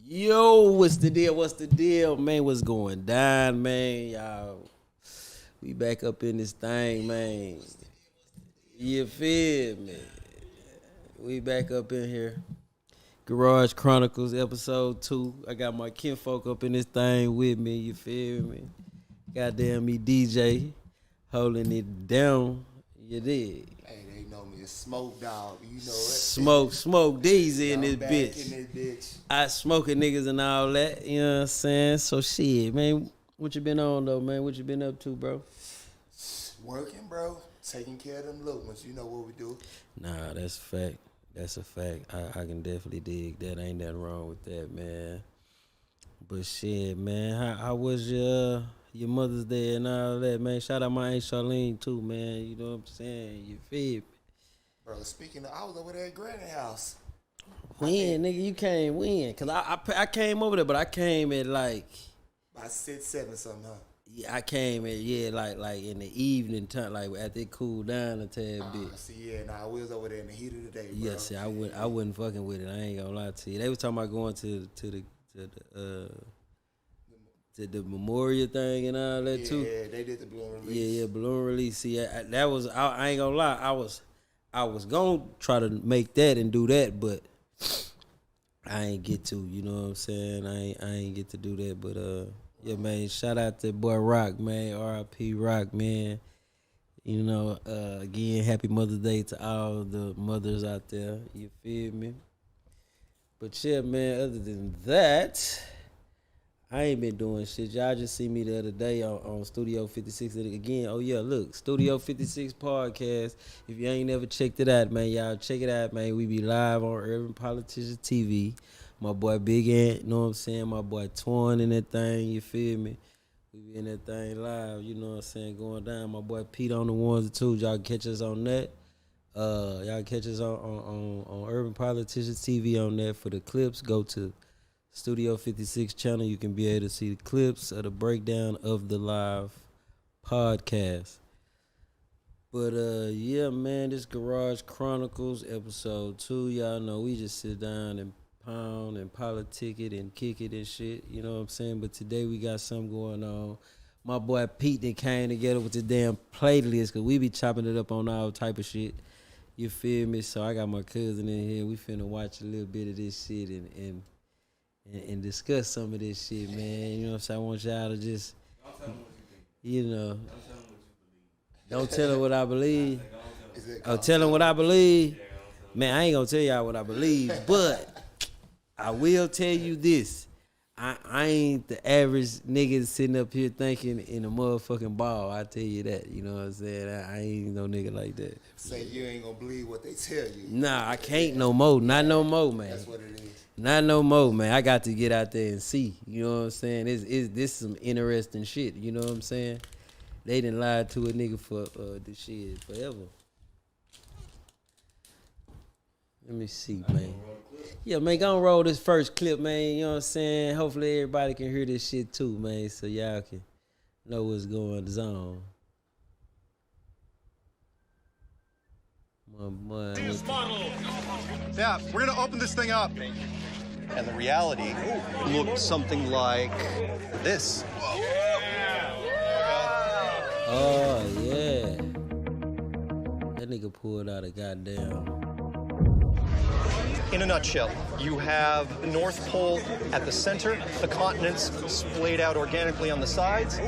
Yo, what's the deal? What's the deal, man? What's going down, man? Y'all, we back up in this thing, man. You feel me? We back up in here. Garage Chronicles, episode 2. I got my kinfolk up in this thing with me, you feel me? Goddamn me DJ, holding it down, you dig? Hey, they know me as Smoke Dog, you know it. Smoke Deezy in this back bitch. in this bitch. I smoking niggas and all that, you know what I'm saying? So shit, man, what you been on though, man? What you been up to, bro? Working, bro. Taking care of them little ones. You know what we do. Nah, that's a fact. That's a fact. I can definitely dig that. Ain't nothing wrong with that, man. But shit, man, how was your Mother's Day and all that, man? Shout out my Aunt Charlene too, man. You know what I'm saying? You feel me? Bro, speaking of, I was over there at Granny house. When, nigga, you came when? Cause I came over there, but I came at like By 6, 7 something, huh? Yeah, I came at like in the evening time, like after it cooled down a tad bit. See, I was over there in the heat of the day, bro. Yeah, see, I wouldn't fucking with it. I ain't gonna lie to you. They was talking about going to the memorial thing and all that too. Yeah, they did the balloon release. Yeah, balloon release. See, that was I ain't gonna lie. I was gonna try to make that and do that, but I ain't get to. You know what I'm saying? I ain't get to do that, but yeah, man, shout out to boy Rock, man. R.I.P. Rock, man. You know, again, happy Mother's Day to all the mothers out there. You feel me? But yeah, man, other than that, I ain't been doing shit. Y'all just see me the other day on Studio 56. Again, oh yeah, look, Studio 56 podcast. If you ain't never checked it out, man, y'all check it out, man. We be live on Urban Politicians TV. My boy Big Ant, you know what I'm saying? My boy Twan in that thing, you feel me? We be in that thing live, you know what I'm saying, going down. My boy Pete on the ones and twos. Y'all catch us on that. Y'all catch us on Urban Politicians TV on that. For the clips, go to Studio 56 channel. You can be able to see the clips of the breakdown of the live podcast. But yeah, man, this Garage Chronicles episode 2. Y'all know we just sit down and pound and politic it and kick it and shit, you know what I'm saying? But today we got something going on. My boy Pete that came together with the damn playlist, cause we be chopping it up on all type of shit. You feel me? So I got my cousin in here. We finna watch a little bit of this shit and discuss some of this shit, man. You know what I'm saying? I want y'all to just, you know, don't tell them what I believe. Oh, tell them what I believe. Man, I ain't gonna tell y'all what I believe, but I will tell you this. I ain't the average nigga sitting up here thinking in a motherfucking ball. I tell you that. You know what I'm saying? I ain't no nigga like that. Say you ain't gonna believe what they tell you. Nah, I can't no more. Not no more, man. That's what it is. Not no more, man. I got to get out there and see. You know what I'm saying? This some interesting shit. You know what I'm saying? They done lied to a nigga for this shit forever. Let me see, man. Yeah, man, gonna roll this first clip, man. You know what I'm saying? Hopefully everybody can hear this shit too, man, so y'all can know what's going on. Yeah, we're gonna open this thing up. And the reality looked something like this. Oh, yeah. That nigga pulled out a goddamn... In a nutshell, you have the North Pole at the center, the continents splayed out organically on the sides.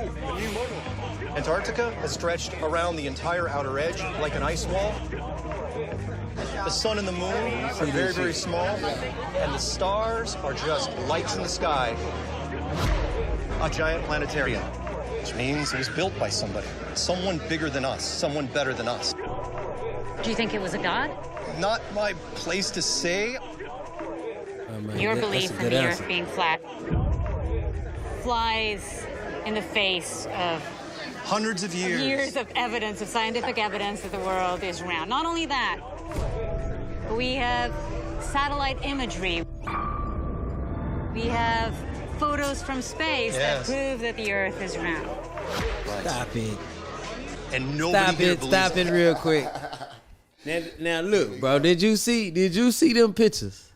Antarctica is stretched around the entire outer edge like an ice wall. The sun and the moon are very, very small, and the stars are just lights in the sky. A giant planetarium, which means it was built by somebody. Someone bigger than us, someone better than us. Do you think it was a god? Not my place to say. Your belief in the Earth being flat flies in the face of hundreds of years of evidence, of scientific evidence that the world is round. Not only that, but we have satellite imagery. We have photos from space that prove that the Earth is round. Stop it. And nobody Stop it real quick. Now look, bro, did you see them pictures?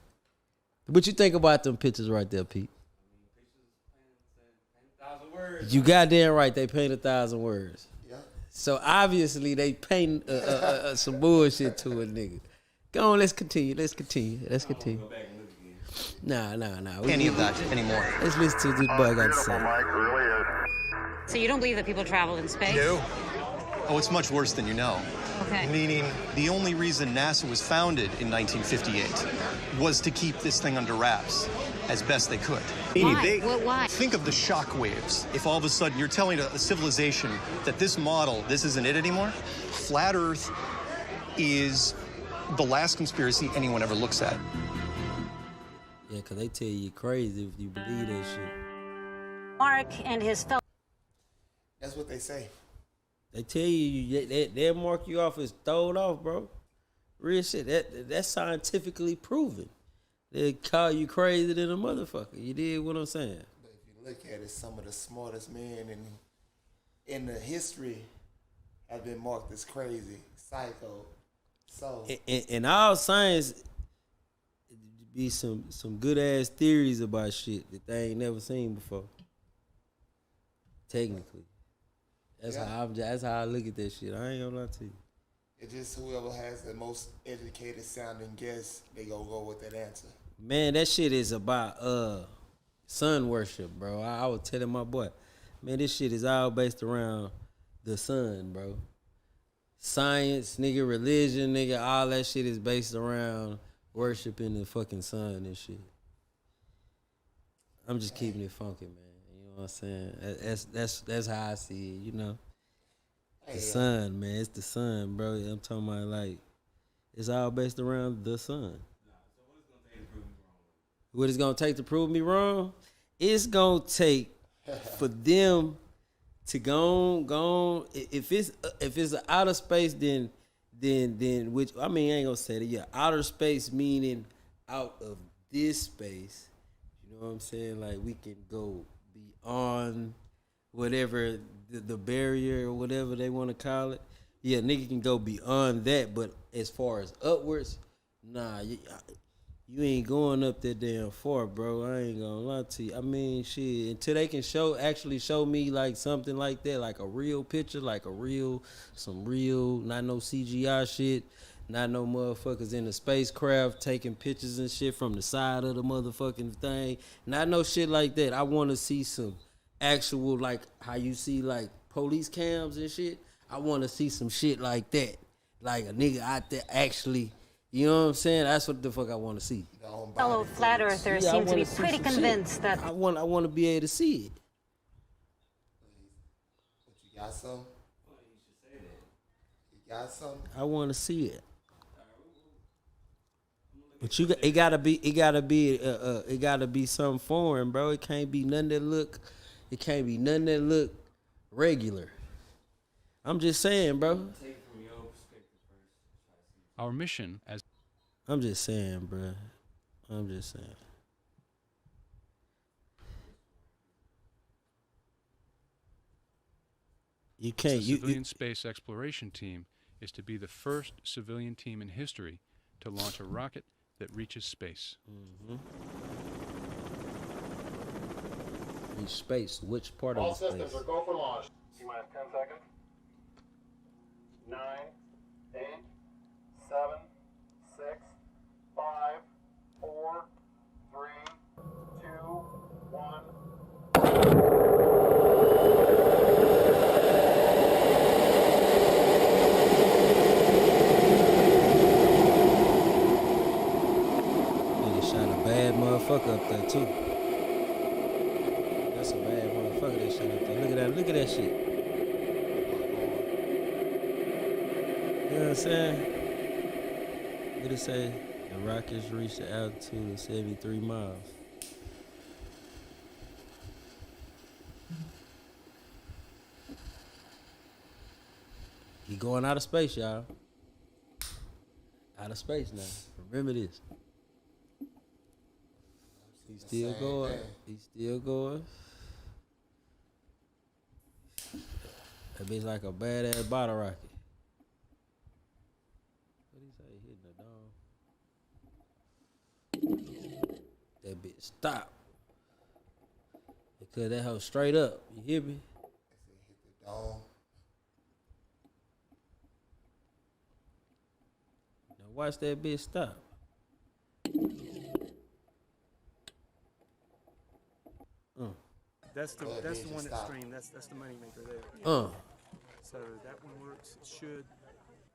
What you think about them pictures right there, Pete? You goddamn right. They paint 1,000 words. Yeah. So obviously they paint some bullshit to a nigga. Go on, let's continue. Nah. Any of that anymore. Let's listen to this boy got to say. So you don't believe that people traveled in space? No. Oh, it's much worse than you know. Okay. Meaning the only reason NASA was founded in 1958 was to keep this thing under wraps as best they could. Why? Why? Think of the shock waves. If all of a sudden you're telling a civilization that this model, this isn't it anymore, flat Earth is the last conspiracy anyone ever looks at. Yeah, because they tell you crazy if you believe that shit. Mark and his fellow. That's what they say. They tell you they'll mark you off as throwed off, bro. Real shit. That's scientifically proven. They call you crazy than a motherfucker. You did what I'm saying? But if you look at it, some of the smartest men in the history have been marked as crazy, psycho. So In all science, be some good ass theories about shit that they ain't never seen before. Technically, that's how I look at that shit. I ain't gonna lie to you. it's just whoever has the most educated sounding guess, they gonna go with that answer. Man, that shit is about sun worship, bro. I was telling my boy, man, this shit is all based around the sun, bro. Science, nigga, religion, nigga, all that shit is based around worshiping the fucking sun and shit. I'm just keeping it funky, man. You know what I'm saying? That's how I see it, you know. The sun, man. It's the sun, bro. I'm talking about like it's all based around the sun. What it's gonna take to prove me wrong? It's gonna take for them to go on. If it's an outer space, then which I mean I ain't gonna say that. Yeah, outer space meaning out of this space. You know what I'm saying? Like we can go beyond whatever the barrier or whatever they want to call it. Yeah, nigga can go beyond that, but as far as upwards, nah. You ain't going up that damn far, bro. I ain't gonna lie to you. I mean, shit, until they can actually show me like something like that, like a real picture, like some real, not no CGI shit, not no motherfuckers in the spacecraft taking pictures and shit from the side of the motherfucking thing. Not no shit like that. I want to see some actual, like how you see like police cams and shit. I want to see some shit like that, like a nigga out there actually. You know what I'm saying? That's what the fuck I want to see. Fellow flat earthers seem to be pretty convinced that I want to be able to see it. But you got some? You got some? I want to see it. But it gotta be something foreign, bro. It can't be nothing that look regular. I'm just saying, bro. Our mission as I'm just saying, bro. I'm just saying. You can't. the civilian space exploration team is to be the first civilian team in history to launch a rocket that reaches space. Mm-hmm. In space, which part All of the systems space? are go for launch. T-minus 10 seconds. 9, 8, 7, 6, 5, 4, 3, 2, 1. Nigga shot a bad motherfucker up there too. That's a bad motherfucker that shot up there. Look at that shit. You know what I'm saying? What it say? The rockets reached the altitude of 73 miles. He going out of space, y'all. Out of space now. Remember this. He's still going. He's still going. That bitch like a badass bottle rocket. What he say? Hitting the dome. That bitch stop. Because that hoe straight up. You hear me? They said hit the dome. Now watch that bitch stop. That's the Well, that's it the one just that's stopped. streamed. That's the money maker there. So that one works. It should.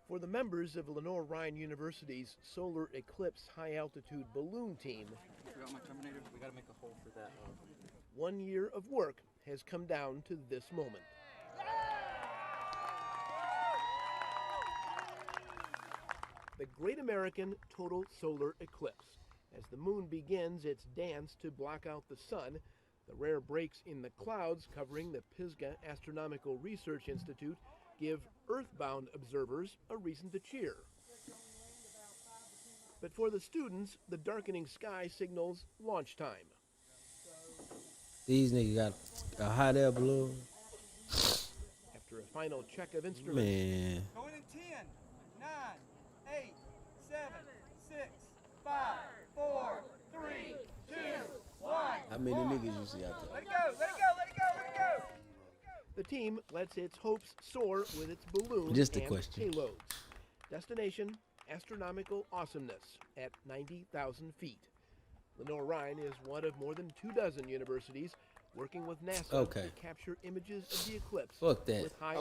For the members of Lenore Ryan University's Solar Eclipse High Altitude Balloon Team, Forgot my Terminator. We got to make a hole for that. 1 year of work has come down to this moment. The Great American Total Solar Eclipse. As the moon begins its dance to block out the sun, the rare breaks in the clouds covering the Pisgah Astronomical Research Institute give earthbound observers a reason to cheer. But for the students, the darkening sky signals launch time. These niggas got a hot air balloon. After a final check of instruments, Man. Going in 10, 9, 8, 7, 6, 5, 4, 3, 2, 1. How many niggas you see out there? Let it go! Let it go! Let it go! Let it go! the team lets its hopes soar with its balloons Just a and question. payloads. Destination, astronomical awesomeness at 90,000 feet. Lenore Ryan is one of more than 24 universities working with NASA Okay. to capture images of the eclipse. Fuck that. With high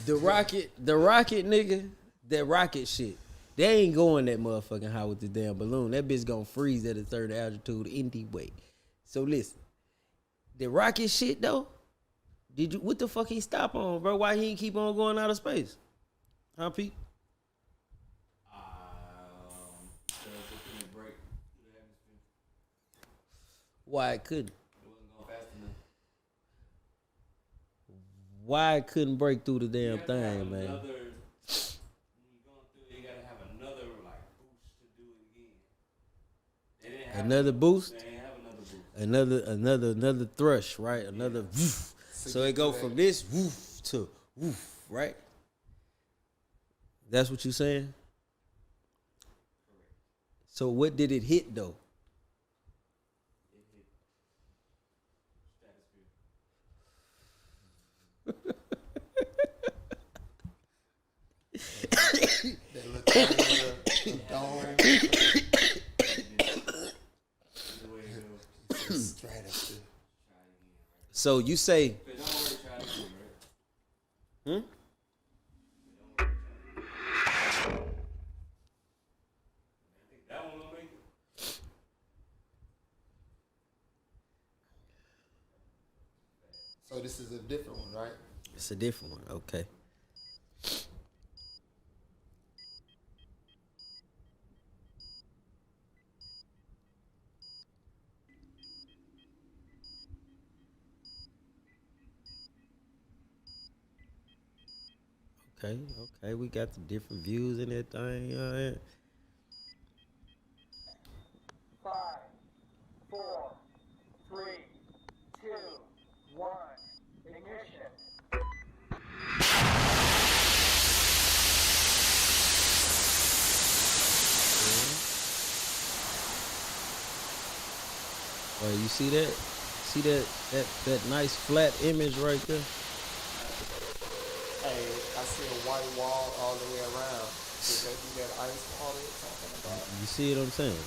The rocket, nigga, that rocket shit. They ain't going that motherfucking high with the damn balloon. That bitch gonna freeze at a certain altitude anyway. So listen, the rocket shit though, what the fuck he stop on, bro? Why he ain't keep on going out of space? Huh, Pete? Why it couldn't? Why it couldn't break through the damn thing, man? Another boost? Another thrush, right? Another woof. So it go from this woof to woof, right? That's what you saying? So what did it hit though? That little triangular dome. Stratosphere. So you say, So this is a different one, right? it's a different one. Okay. Okay, we got the different views in that thing. 5, 4, 3, 2, 1. Ignition. Oh, you see that? See that nice flat image right there? Hey, I see a white wall all the way around. Could that be that ice wall they were talking about? You see what I'm saying?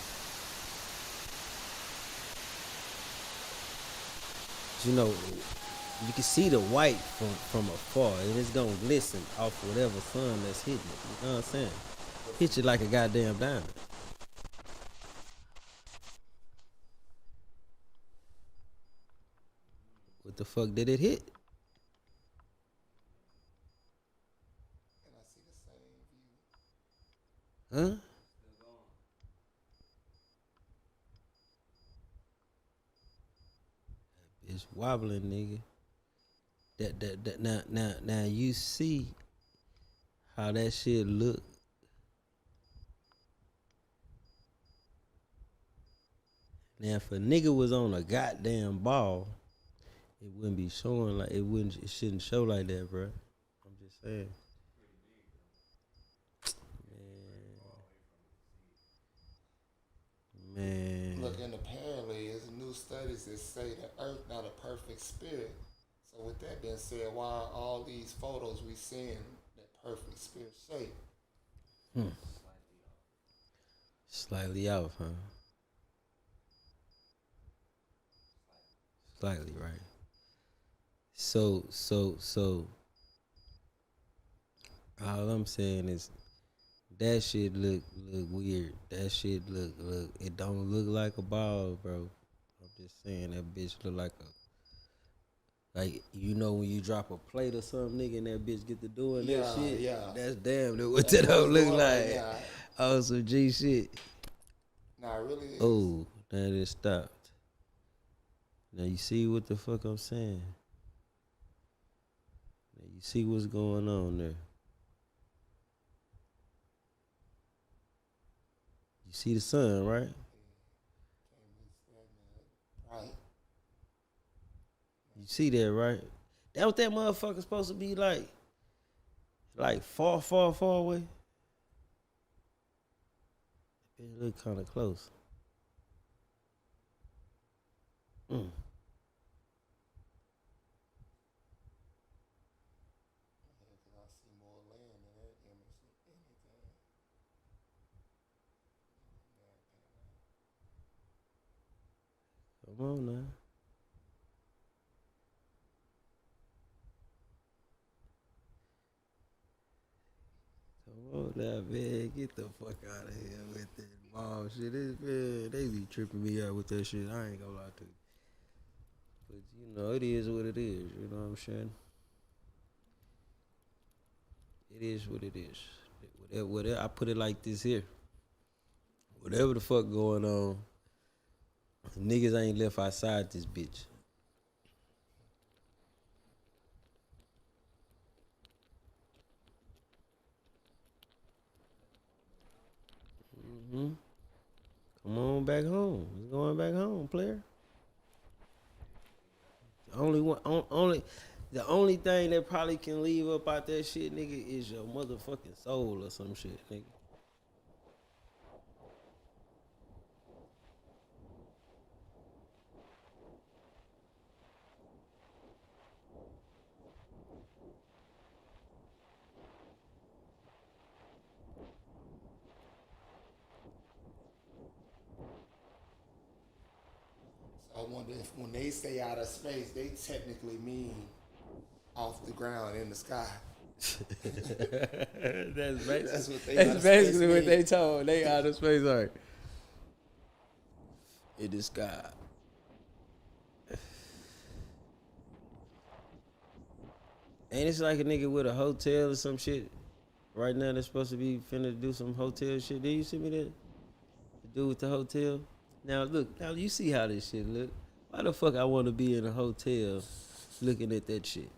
You know, you can see the white from afar, and it's gonna glisten off whatever sun that's hitting it. You know what I'm saying? Hit you like a goddamn diamond. What the fuck did it hit? And I see the same view. Huh? It's wobbling, nigga. That now you see how that shit look. Now if a nigga was on a goddamn ball, it wouldn't be showing like it shouldn't show like that, bro. I'm just saying. Man. Look, and apparently critics that say the Earth not a perfect spirit. So with that being said, why are all these photos we seeing that perfect spirit shape? Slightly off, huh? Slightly, right. So all I'm saying is that shit look weird. That shit look it don't look like a ball, bro. I'm just saying that bitch look like you know when you drop a plate or something, nigga, and that bitch get to doing that shit. Yeah. That's damn what that don't look like. Yeah. Oh, some G shit. Nah, it really is. Oh, now it stopped. Now you see what the fuck I'm saying. Now you see what's going on there. You see the sun, right? Right. You see that, right? That what that motherfucker supposed to be like far, far, far away. It look kind of close. Yeah, 'cause I see more land in that image than anything. Come on now. Come on now, man. Get the fuck out of here with that ball shit. Man, they be tripping me out with that shit. I ain't gonna lie to you. But, you know, it is what it is. You know what I'm saying? It is what it is. Whatever, I put it like this here. Whatever the fuck going on, niggas ain't left outside this bitch. Mm-hmm. Come on back home. It's going back home, player. The only thing that probably can leave up out that shit, nigga, is your motherfucking soul or some shit, nigga. So I wonder if when they say out of space, they technically mean off the ground in the sky. That's That's basically what they told. They out of space, right? In the sky. Ain't it's like a nigga with a hotel or some shit? Right now they're supposed to be finna do some hotel shit. Did you see me that? The dude with the hotel? Now look, now you see how this shit look. Why the fuck I wanna be in a hotel looking at that shit?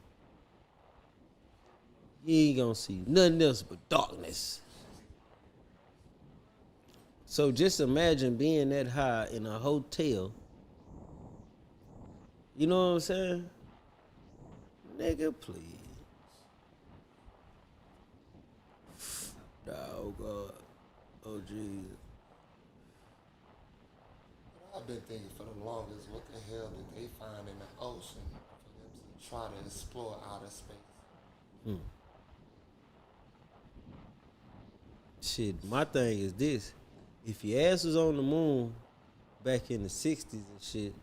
You ain't gonna see nothing else but darkness. So just imagine being that high in a hotel. You know what I'm saying? Nigga, please. Oh, God. Oh, Jesus. I've been thinking for the longest, what the hell did they find in the ocean for them to try to explore outer space? Shit, my thing is this. If your ass was on the moon back in the 60s and shit,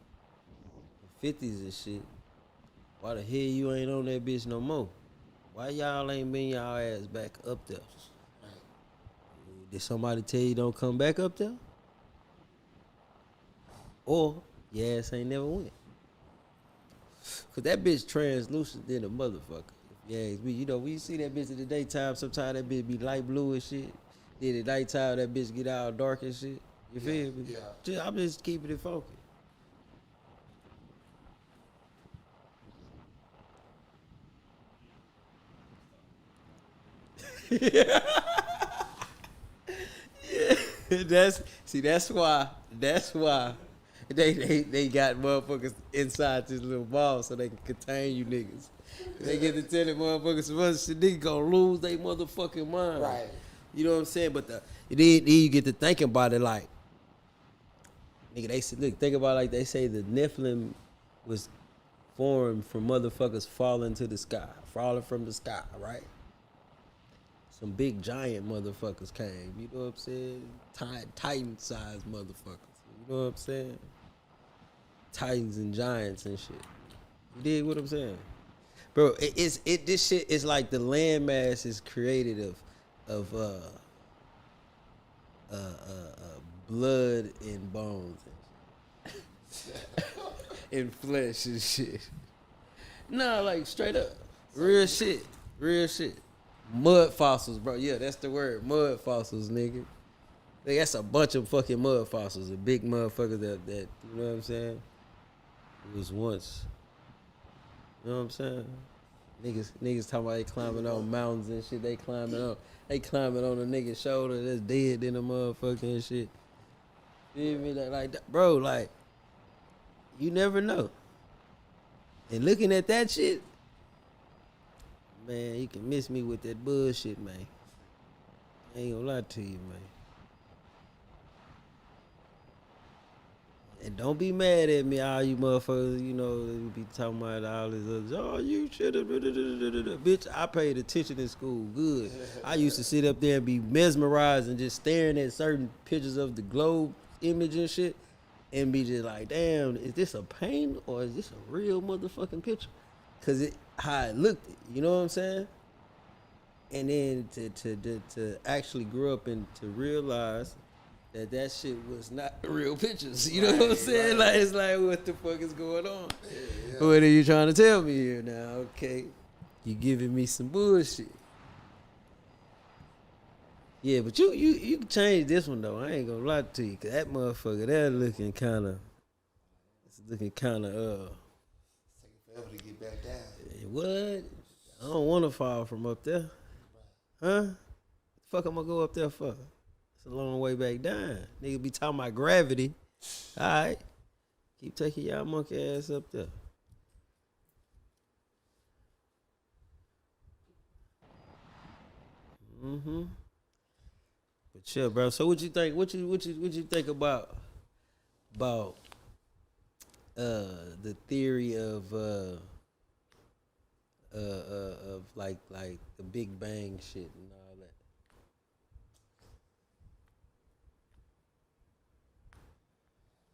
the 50s and shit, why the hell you ain't on that bitch no more? Why y'all ain't been y'all ass back up there? Did somebody tell you don't come back up there? Or your ass ain't never went? Cause that bitch translucent than a motherfucker. If you ask me, you know, when you see that bitch in the daytime, sometimes that bitch be light blue and shit. Then at nighttime, that bitch get all dark and shit. You feel me? Yeah. I'm just keeping it funky. Yeah. That's why they got motherfuckers inside this little ball so they can contain you niggas. They get to telling motherfuckers some other shit, niggas gonna lose their motherfucking mind. Right. You know what I'm saying? But then you get to thinking about it like, Nigga, they say, look, think about like they say the Nephilim was formed from motherfuckers falling to the sky, falling from the sky, right? Some big giant motherfuckers came, you know what I'm saying? Titan-sized motherfuckers, you know what I'm saying? Titans and giants and shit. You dig what I'm saying? Bro, this shit is like the landmass is created of blood and bones and shit. And flesh and shit. Nah, like straight up. Real shit. Real shit. Mud fossils, bro. Yeah, that's the word. Mud fossils, nigga. Like, that's a bunch of fucking mud fossils. A big motherfucker that you know what I'm saying? It was once. You know what I'm saying? Niggas talking about they climbing on mountains and shit. They climbing on a nigga's shoulder that's dead in a motherfucker and shit. You feel me? Like that, bro, like, you never know. And looking at that shit, man, you can miss me with that bullshit, man. I ain't gonna lie to you, man. And don't be mad at me, all you motherfuckers, you know, you be talking about all this other, oh, you should have, bitch, I paid attention in school, good. I used to sit up there and be mesmerized and just staring at certain pictures of the globe image and shit and be just like, damn, is this a paint or is this a real motherfucking picture? Because it how it looked, you know what I'm saying? And then to actually grow up and to realize that shit was not real pictures. You know what I'm saying? Right. Like, it's like, what the fuck is going on? Yeah. What are you trying to tell me here now? Okay, you giving me some bullshit. Yeah, but you can change this one though. I ain't gonna lie to you, cause that motherfucker there looking kind of, it's looking kind of Taking forever to get back down. What? I don't want to fall from up there. Huh? The fuck I'm gonna go up there for? It's a long way back down. Nigga be talking about gravity. All right, keep taking y'all monkey ass up there. Mm-hmm. But chill, bro. So what you think? What you think about the theory of like the Big Bang shit and all that?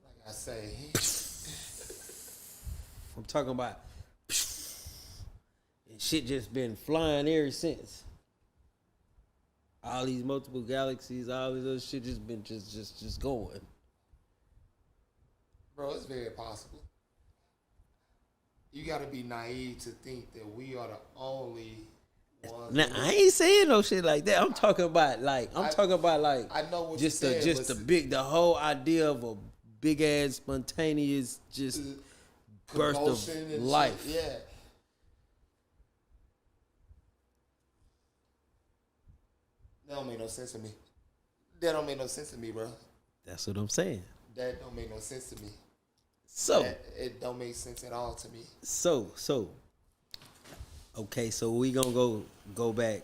Like I say, I'm talking about and shit just been flying ever since. All these multiple galaxies, all this other shit just been just going. Bro, it's very possible. You gotta be naive to think that we are the only ones. Now I ain't saying no shit like that. I'm talking about like I know what just you're saying, the whole idea of a big ass spontaneous just burst of life. Shit. Yeah. That don't make no sense to me. That don't make no sense to me, bro. That's what I'm saying. That don't make no sense to me. So it don't make sense at all to me. So okay, so we gonna go back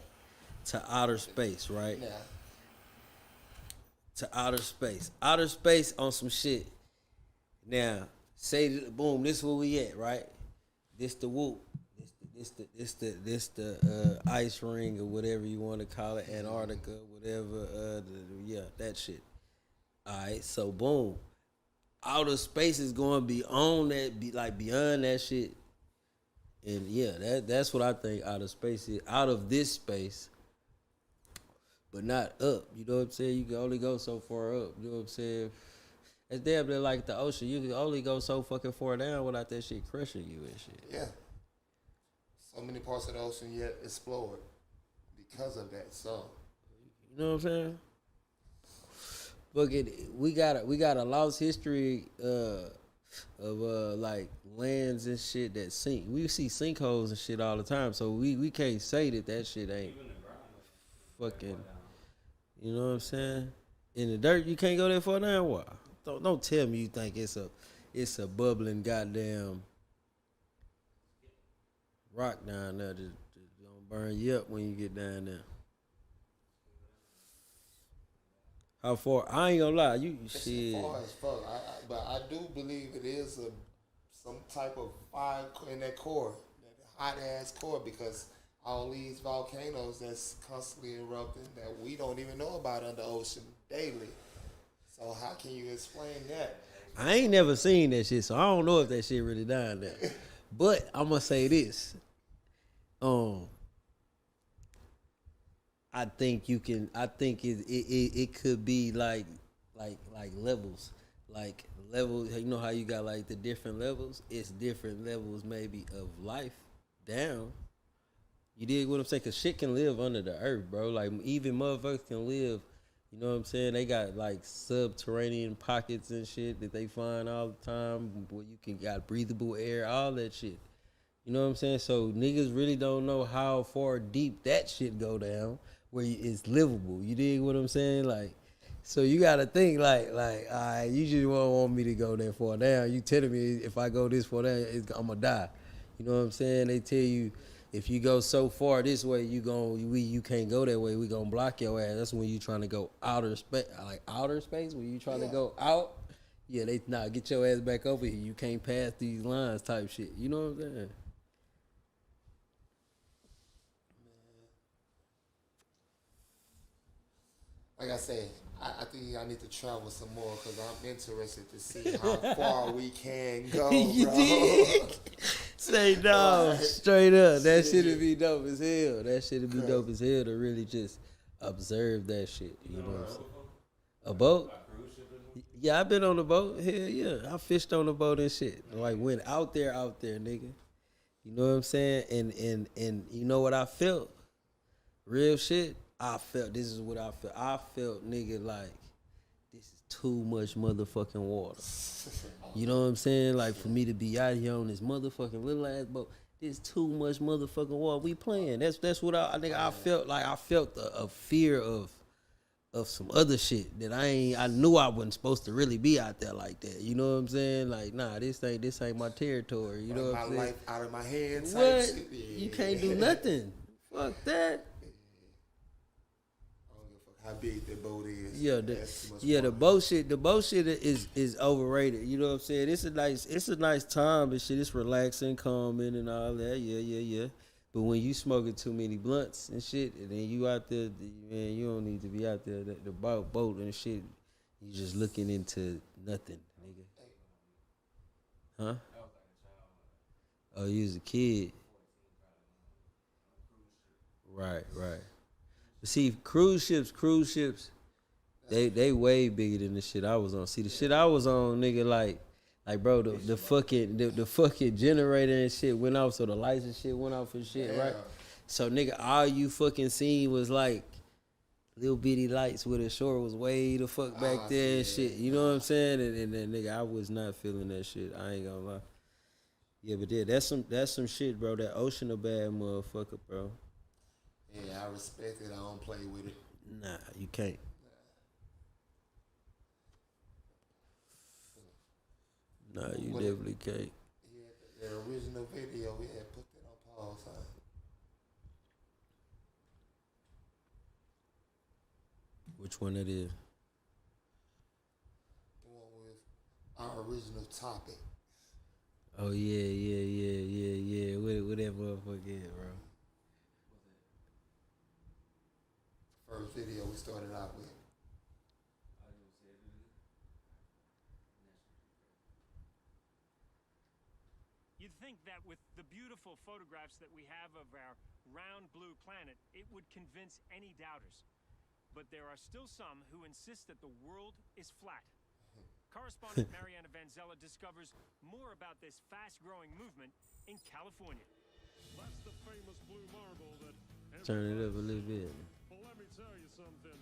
to outer space, right? Yeah. To outer space. Outer space on some shit. Now, say boom, this where we at, right? This the whoop. This the ice ring or whatever you want to call it, Antarctica, whatever. That shit. All right, so boom, outer space is going beyond that, beyond that shit, and yeah, that's what I think outer space is. Out of this space, but not up. You know what I'm saying? You can only go so far up. You know what I'm saying? It's damn near like the ocean. You can only go so fucking far down without that shit crushing you and shit. Yeah. So many parts of the ocean yet explored because of that. So, you know what I'm saying? Look, we got a lost history of like lands and shit that sink. We see sinkholes and shit all the time, so we can't say that shit ain't fucking. You know what I'm saying? In the dirt, you can't go that far down. Why? Don't tell me you think it's a bubbling goddamn rock down there just gonna burn you up when you get down there. How far? I ain't gonna lie. You It's shit. far as fuck. But I do believe it is some type of fire in that core, that hot ass core, because all these volcanoes that's constantly erupting that we don't even know about under ocean daily. So how can you explain that? I ain't never seen that shit, so I don't know if that shit really down there. But I'm gonna say this. I think you can. I think it could be like levels, like levels. You know how you got like the different levels? It's different levels maybe of life down. You dig what I'm saying? Cause shit can live under the earth, bro. Like even motherfuckers can live. You know what I'm saying? They got like subterranean pockets and shit that they find all the time where you can got breathable air, all that shit. You know what I'm saying? So niggas really don't know how far deep that shit go down where it's livable. You dig what I'm saying? Like, so you gotta think like, all right, you just won't want me to go that far down. You telling me if I go this far down, I'm gonna die. You know what I'm saying? They tell you if you go so far this way, you can't go that way. We gonna block your ass. That's when you trying to go outer space, like outer space. When you trying to go out, yeah, get your ass back over here. You can't pass these lines, type shit. You know what I'm saying? Like I said, I think I need to travel some more because I'm interested to see how far we can go, You bro. dig? Say no, Right. straight up. That Shit. shit'd be dope as hell. That shit'd be dope as hell to really just observe that shit. You know what I'm saying? A boat? Yeah, I've been on a boat. Hell yeah. I fished on a boat and shit. Like went out there, nigga. You know what I'm saying? And you know what I felt? Real shit. This is what I felt. I felt, nigga, like, this is too much motherfucking water. You know what I'm saying? Like, for me to be out here on this motherfucking little ass boat, there's too much motherfucking water. We playing. That's what I think I felt like. I felt a fear of some other shit that I knew I wasn't supposed to really be out there like that. You know what I'm saying? Like, nah, this ain't my territory. You know what I'm saying? My life out of my hands. What? Shit. Yeah. You can't do nothing. Fuck that. How big the boat is. Yeah, the boat shit is overrated. You know what I'm saying? It's a nice time and shit. It's relaxing, calming, and all that. Yeah. But when you smoking too many blunts and shit, and then you out there, man, you don't need to be out there. The boat and shit, you just looking into nothing, nigga. Huh? Oh, you was a kid. Right. But see, cruise ships, they way bigger than the shit I was on. See, the shit I was on, nigga, like bro, the fucking generator and shit went off, so the lights and shit went off and shit, right? So, nigga, all you fucking seen was like little bitty lights where the shore was way the fuck back there and shit. You know what I'm saying? And then, nigga, I was not feeling that shit. I ain't gonna lie. Yeah, but yeah, that's some shit, bro. That ocean a bad motherfucker, bro. Yeah, I respect it. I don't play with it. Nah, you can't. Nah, you definitely can't. Yeah, the original video, we had put that on pause, huh? Which one it is? The one with our original topic. Oh yeah. What that motherfucker is, bro? First video we started out with. You'd think that with the beautiful photographs that we have of our round blue planet, it would convince any doubters. But there are still some who insist that the world is flat. Correspondent Mariana Vanzella discovers more about this fast-growing movement in California. That's the famous blue marble that... Turn it up a little bit. Well, let me tell you something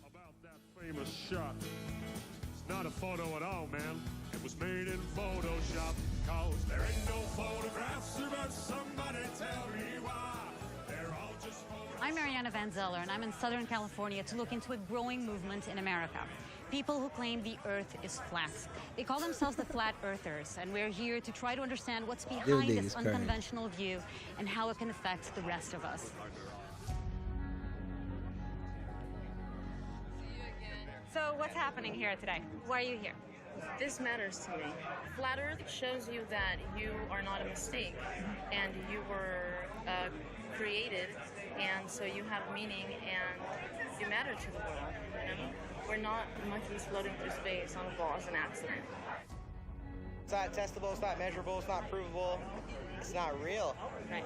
about that famous shot. It's not a photo at all, man. It was made in Photoshop. Cause there ain't no photographs, but somebody tell me why. They're all just photographs. I'm Mariana Vanzeller, and I'm in Southern California to look into a growing movement in America. People who claim the Earth is flat. They call themselves the Flat Earthers, and we're here to try to understand what's behind this unconventional view and how it can affect the rest of us. So what's happening here today? Why are you here? This matters to me. Flat Earth shows you that you are not a mistake, and you were created, and so you have meaning, and you matter to the world. You know? We're not monkeys floating through space on a ball as an accident. It's not testable, it's not measurable, it's not provable, it's not real. Right.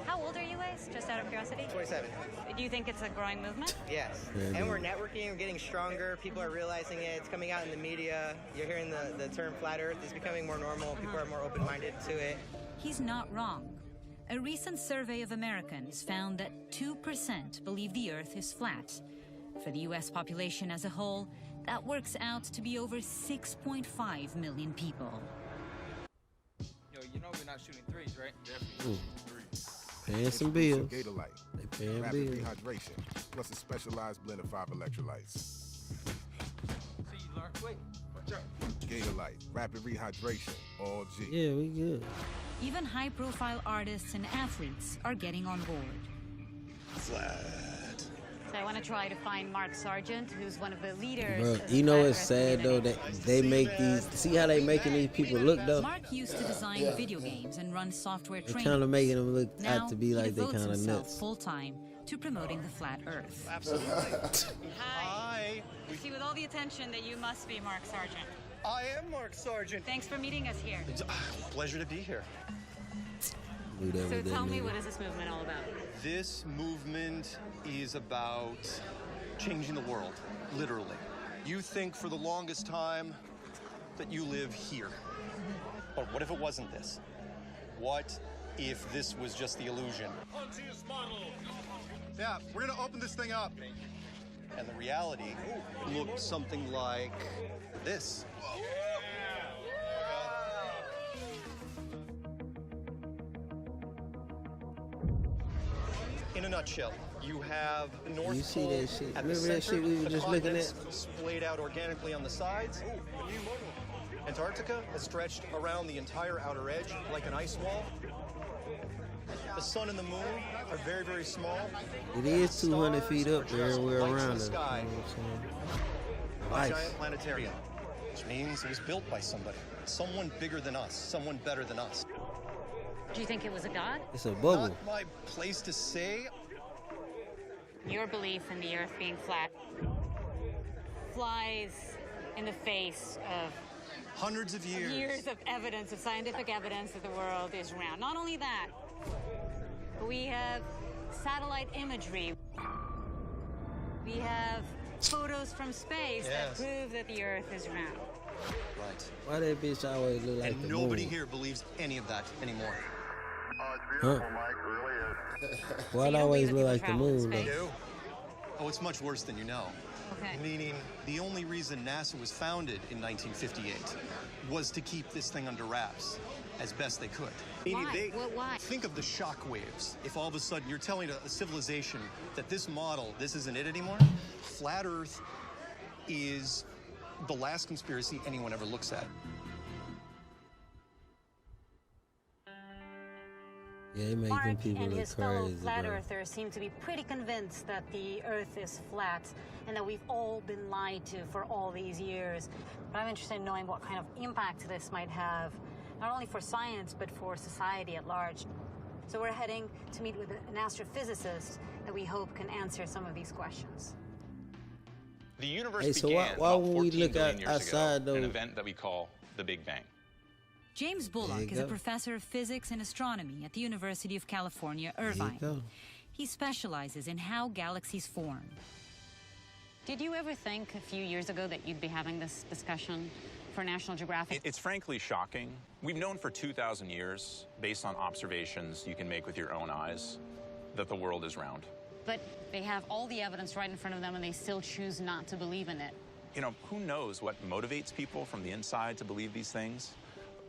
How old are you guys, just out of curiosity? 27. Do you think it's a growing movement? Yes. And we're networking, we're getting stronger, people are realizing it, it's coming out in the media, you're hearing the term flat earth is becoming more normal, people are more open-minded to it. He's not wrong. A recent survey of Americans found that 2% believe the earth is flat. For the U.S. population as a whole, that works out to be over 6.5 million people. Yo, you know we're not shooting threes, right? Definitely. Paying some bills. Gator Light. They paying Rapid bills. rehydration, plus a specialized blend of 5 electrolytes. See you, Lord. Wait, watch out. Gator Light, rapid rehydration, all G. Yeah, we good. Even high-profile artists and athletes are getting on board. So I want to try to find Mark Sargent, who's one of the leaders. Bro, of the you know Flat it's Earth sad though community. that they make these. See how they making these people look though? Mark used to design video games and run software They training. kind of making them look Now out to be like he they devotes kind of himself nuts. full-time to promoting the flat Earth. Absolutely. Hi. See, with all the attention that you must be Mark Sargent. I am Mark Sargent. Thanks for meeting us here. It's a pleasure to be here. Do that So with that tell me, nigga. what is this movement all about? This movement is about changing the world, literally. You think for the longest time that you live here. But what if it wasn't this? What if this was just the illusion? Yeah, we're gonna open this thing up. And the reality looked something like this. In a nutshell, you have the North You see Pole that shit? at the Remember that center, shit we were the just looking continents at? splayed out organically on the sides. Antarctica is stretched around the entire outer edge like an ice wall. The sun and the moon are very, very small. It is 200 feet up Stars are just everywhere lights in around the us. You know sky. what I'm A saying? giant planetarium, which means it was built by somebody. Someone bigger than us, someone better than us. Do you think it was a god? It's a bubble. Not my place to say. Your belief in the Earth being flat flies in the face of Hundreds of years. years of evidence, of scientific evidence that the world is round. Not only that, but we have satellite imagery. We have photos from space that Yes. prove that the Earth is round. Right. Why that bitch always look like And the nobody moon? here believes any of that anymore. Huh? Why it always look like the moon? They though? do. Oh, it's much worse than you know. Okay. Meaning, the only reason NASA was founded in 1958 was to keep this thing under wraps as best they could. Meaning Why? Why? Think of the shock waves. If all of a sudden you're telling a civilization that this model, this isn't it anymore, flat Earth is the last conspiracy anyone ever looks at. Yeah, they make them Mark people and look his fellow crazy. flat bro. earthers seem to be pretty convinced that the Earth is flat and that we've all been lied to for all these years. But I'm interested in knowing what kind of impact this might have, not only for science, but for society at large. So we're heading to meet with an astrophysicist that we hope can answer some of these questions. The universe Hey, so began why about when we 14 look billion out, years outside ago, an though? event that we call the Big Bang. James There Bullock you is a go. professor of physics and astronomy at the University of California, There you Irvine. go. He specializes in how galaxies form. Did you ever think a few years ago that you'd be having this discussion for National Geographic? It's frankly shocking. We've known for 2,000 years, based on observations you can make with your own eyes, that the world is round. But they have all the evidence right in front of them and they still choose not to believe in it. You know, who knows what motivates people from the inside to believe these things?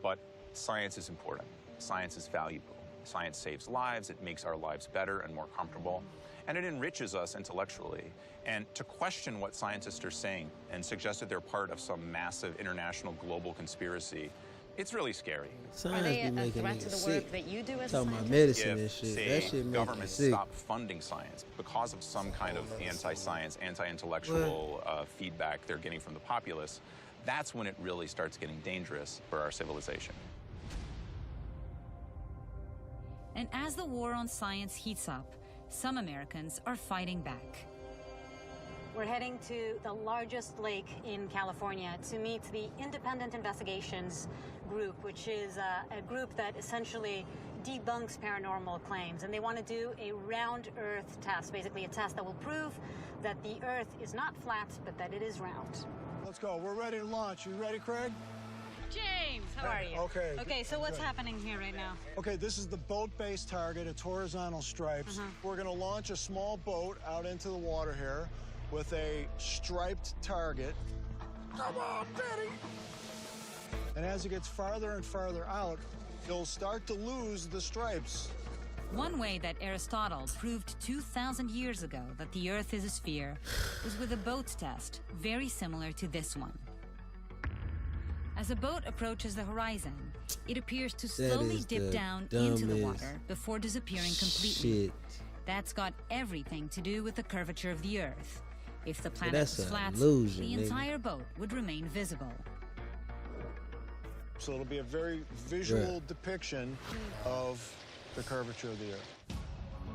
But science is important. Science is valuable. Science saves lives. It makes our lives better and more comfortable. And it enriches us intellectually. And to question what scientists are saying and suggest that they're part of some massive international global conspiracy It's really scary. Science Are they be a making threat to niggas the work sick. that you do as a Talking about scientist? medicine and If, shit. say, That shit make you governments sick. stop funding science because of some kind of anti-science, anti-intellectual feedback they're getting from the populace, that's when it really starts getting dangerous for our civilization. And as the war on science heats up, some Americans are fighting back. We're heading to the largest lake in California to meet the Independent Investigations Group, which is a group that essentially debunks paranormal claims. And they want to do a round Earth test, basically a test that will prove that the Earth is not flat, but that it is round. Let's go. We're ready to launch. You ready, Craig? James, how are you? Okay. Okay, so what's good. happening here right now? Okay, this is the boat-based target. It's horizontal stripes. We're going to launch a small boat out into the water here with a striped target. Come on, Daddy! And as it gets farther and farther out, you'll start to lose the stripes. One way that Aristotle proved 2,000 years ago that the Earth is a sphere was with a boat test, very similar to this one. As a boat approaches the horizon, it appears to slowly dip down into the water before disappearing completely. Shit. That's got everything to do with the curvature of the Earth. If the planet that's was an flat, illusion, the nigga. entire boat would remain visible. So it'll be a very visual depiction of the curvature of the Earth.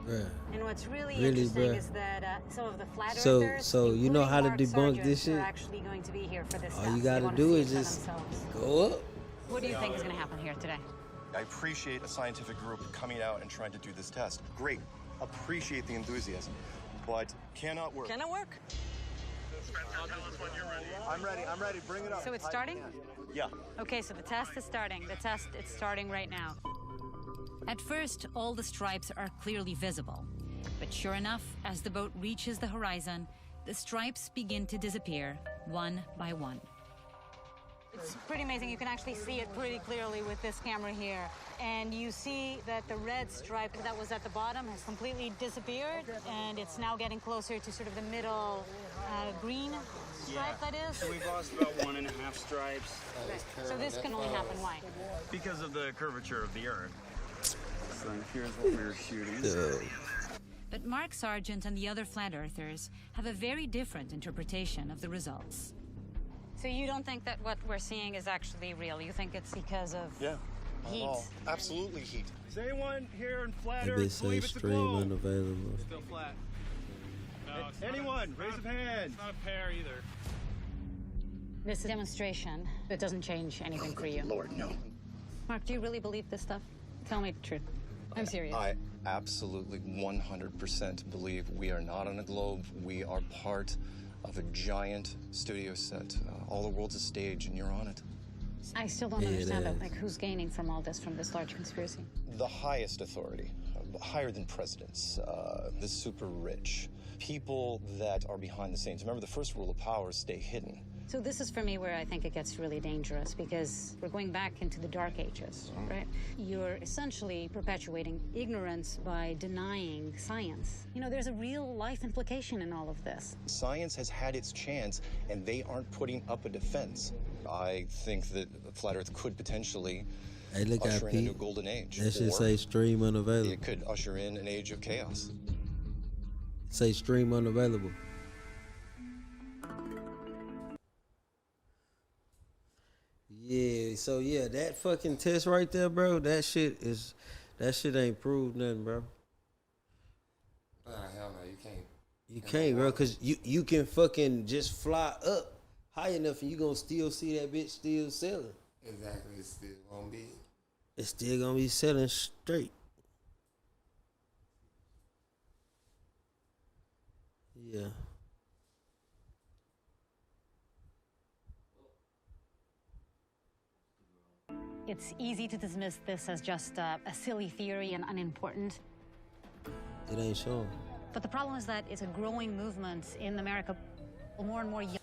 Bruh. And what's really Really, interesting bruh. is that some of the flat So- earthers, so you know including how to Mark debunk Sargent, this shit? are actually going to be here for this All test. you They gotta wanna do see is it for just themselves. go up. What do you think is going to happen here today? I appreciate a scientific group coming out and trying to do this test. Great. Appreciate the enthusiasm. But cannot work. Cannot work. I'm ready. Bring it up. So it's starting? Yeah. Okay, so the test is starting. It's starting right now. At first, all the stripes are clearly visible. But sure enough, as the boat reaches the horizon, the stripes begin to disappear one by one. It's pretty amazing. You can actually see it pretty clearly with this camera here. And you see that the red stripe that was at the bottom has completely disappeared, and it's now getting closer to sort of the middle green stripe, that is. So we've lost about 1.5 stripes. Right. So this can only happen, why? Because of the curvature of the Earth. So here's what we were shooting. But Mark Sargent and the other flat earthers have a very different interpretation of the results. So you don't think that what we're seeing is actually real? You think it's because of heat? Absolutely heat. Is anyone here in flat That bitch Earth say believe it's a stream globe? unavailable. Still flat. No, it's Anyone? Raise a hand. It's not a pair either. This is a demonstration. It doesn't change anything for you. Lord, no. Mark, do you really believe this stuff? Tell me the truth. I'm serious. I absolutely 100% believe we are not on a globe. We are part of a giant studio set. All the world's a stage, and you're on it. I still don't Yeah, understand it though. is. Like, who's gaining from all this, from this large conspiracy? The highest authority, higher than presidents, the super rich, people that are behind the scenes. Remember, the first rule of power is stay hidden. So this is for me where I think it gets really dangerous, because we're going back into the dark ages, right? You're essentially perpetuating ignorance by denying science. You know, there's a real life implication in all of this. Science has had its chance, and they aren't putting up a defense. I think that Flat Earth could potentially Hey, look usher at in a new Pete. golden age. That should or say stream unavailable. it could usher in an age of chaos. Say stream unavailable. Yeah, so yeah, that fucking test right there, bro, that shit ain't proved nothing, bro. Hell no, you can't. You can't, bro, because you can fucking just fly up high enough and you gonna still see that bitch still selling. Exactly, it's still gonna be. It's still gonna be selling straight. Yeah. It's easy to dismiss this as just a silly theory and unimportant. It ain't showing. But the problem is that it's a growing movement in America. More and more young